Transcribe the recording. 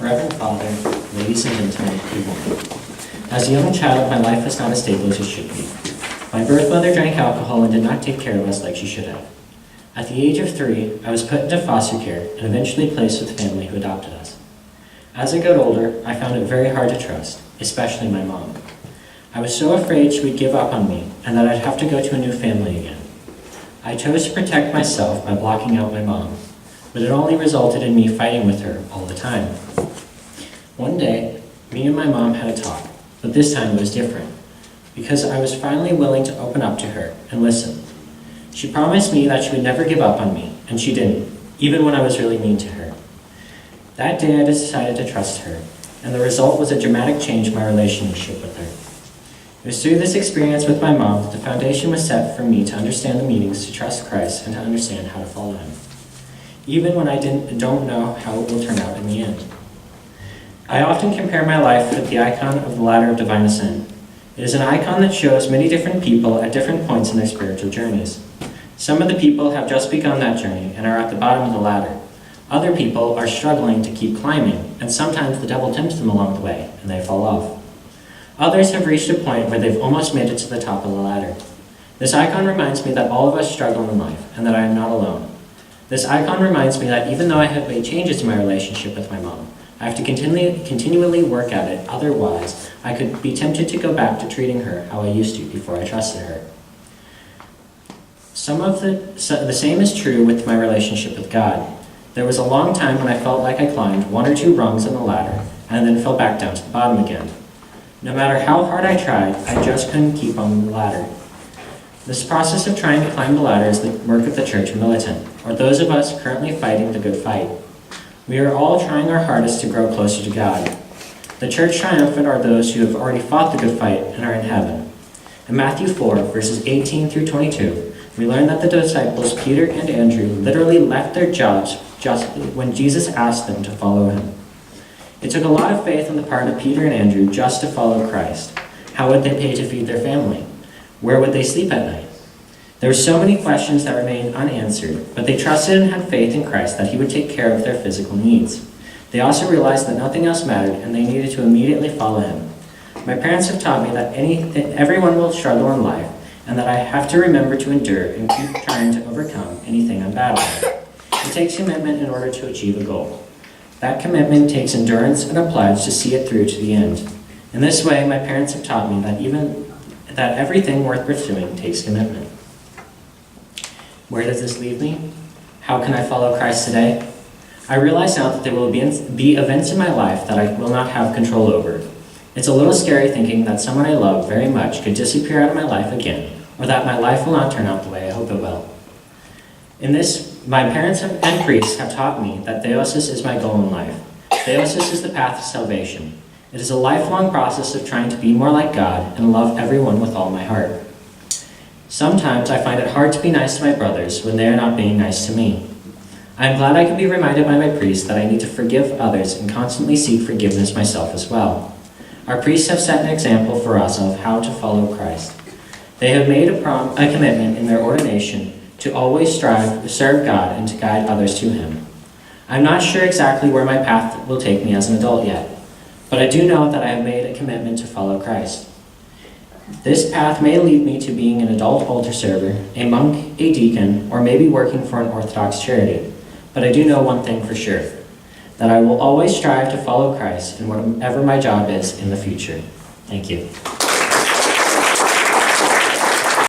Reverend Father, ladies and gentlemen, good morning. As a young child, my life was not as stable as it should be. My birth mother drank alcohol and did not take care of us like she should have. At the age of 3, I was put into foster care and eventually placed with the family who adopted us. As I got older, I found it very hard to trust, especially my mom. I was so afraid she would give up on me and that I'd have to go to a new family again. I chose to protect myself by blocking out my mom, but it only resulted in me fighting with her all the time. One day, me and my mom had a talk, but this time it was different, because I was finally willing to open up to her and listen. She promised me that she would never give up on me, and she didn't, even when I was really mean to her. That day I decided to trust her, and the result was a dramatic change in my relationship with her. It was through this experience with my mom that the foundation was set for me to understand the meanings to trust Christ and to understand how to follow him, even when I don't know how it will turn out in the end. I often compare my life with the icon of the ladder of divine ascent. It is an icon that shows many different people at different points in their spiritual journeys. Some of the people have just begun that journey and are at the bottom of the ladder. Other people are struggling to keep climbing, and sometimes the devil tempts them along the way and they fall off. Others have reached a point where they've almost made it to the top of the ladder. This icon reminds me that all of us struggle in life and that I am not alone. This icon reminds me that even though I have made changes in my relationship with my mom, I have to continually work at it, otherwise I could be tempted to go back to treating her how I used to before I trusted her. The same is true with my relationship with God. There was a long time when I felt like I climbed 1 or 2 rungs on the ladder and then fell back down to the bottom again. No matter how hard I tried, I just couldn't keep on the ladder. This process of trying to climb the ladder is the work of the church militant, or those of us currently fighting the good fight. We are all trying our hardest to grow closer to God. The church triumphant are those who have already fought the good fight and are in heaven. In Matthew 4, verses 18 through 22, we learn that the disciples Peter and Andrew literally left their jobs just when Jesus asked them to follow him. It took a lot of faith on the part of Peter and Andrew just to follow Christ. How would they pay to feed their family? Where would they sleep at night? There were so many questions that remained unanswered, but they trusted and had faith in Christ that he would take care of their physical needs. They also realized that nothing else mattered and they needed to immediately follow him. My parents have taught me that everyone will struggle in life and that I have to remember to endure and keep trying to overcome anything I'm battling. It takes commitment in order to achieve a goal. That commitment takes endurance and a pledge to see it through to the end. In this way, my parents have taught me that everything worth pursuing takes commitment. Where does this leave me? How can I follow Christ today? I realize now that there will be events in my life that I will not have control over. It's a little scary thinking that someone I love very much could disappear out of my life again, or that my life will not turn out the way I hope it will. In this, my parents and priests have taught me that theosis is my goal in life. Theosis is the path to salvation. It is a lifelong process of trying to be more like God and love everyone with all my heart. Sometimes I find it hard to be nice to my brothers when they are not being nice to me. I am glad I can be reminded by my priest that I need to forgive others and constantly seek forgiveness myself as well. Our priests have set an example for us of how to follow Christ. They have made a commitment in their ordination to always strive to serve God and to guide others to him. I'm not sure exactly where my path will take me as an adult yet, but I do know that I have made a commitment to follow Christ. This path may lead me to being an adult altar server, a monk, a deacon, or maybe working for an Orthodox charity. But I do know one thing for sure, that I will always strive to follow Christ in whatever my job is in the future. Thank you.